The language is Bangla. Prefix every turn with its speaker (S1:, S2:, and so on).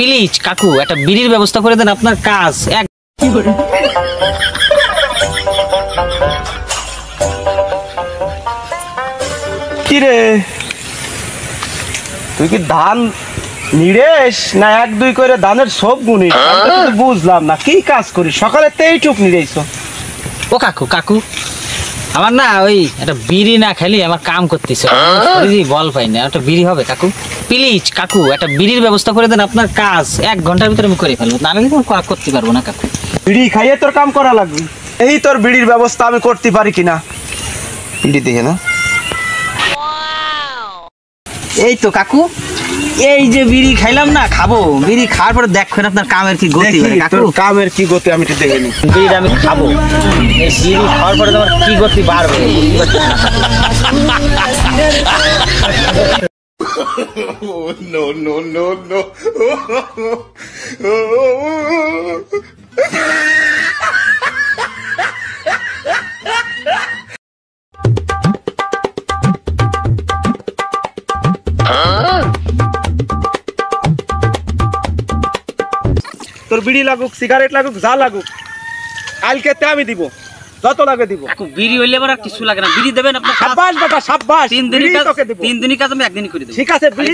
S1: প্লিজ কাকু একটা বিড়ির ব্যবস্থা করে দেন, আপনার কাজ এক।
S2: কি রে তুই কি ধান নিড়েস না এক দুই করে ধানের সব গুনি? বুঝলাম না কি কাজ করিস, সকালে এইটুক নিড়েছ।
S1: ও কাকু কাকু আমার না ওই একটা বিড়ি না খালি আমার কাম করতেছে, বল পাই না। একটা বিড়ি হবে কাকু? প্লিজ কাকু একটা বিড়ির ব্যবস্থা করে দেন, আপনার কাজ 1 ঘন্টার ভিতরে আমি করে ফেলবো, না আমি করতে পারবো না কাকু।
S2: বিড়ি খাইয়ে তোর কাম করা লাগবে, এই তোর বিড়ির ব্যবস্থা আমি করতে পারি কিনা। বিড়ি দেখে না,
S1: এই তো কাকু, এই যে বিড়ি খাইলাম না, খাবো বিড়ি খাওয়ার পরে দেখবেন আপনার কামের কি গতি।
S2: তোর কামের কি গতি আমি দেখে নি।
S1: বিড়ি আমি খাবো, এই বিড়ি খাওয়ার পরে তোমার কি গতি বাড়বে।
S3: No, no, no, no.
S2: তোর বিড়ি লাগুক, সিগারেট লাগুক, যা লাগুক, কালকে আমি দিব, যত লাগে দিব।
S1: বিড়ি হইলে আবার কিছু লাগে না, বিড়ি দেবেন আপনার।
S2: সাব্বাস বেটা সাব্বাস,
S1: 3 দিনই কাজ আমি একদিনই করে দেব।
S2: ঠিক আছে বিড়ি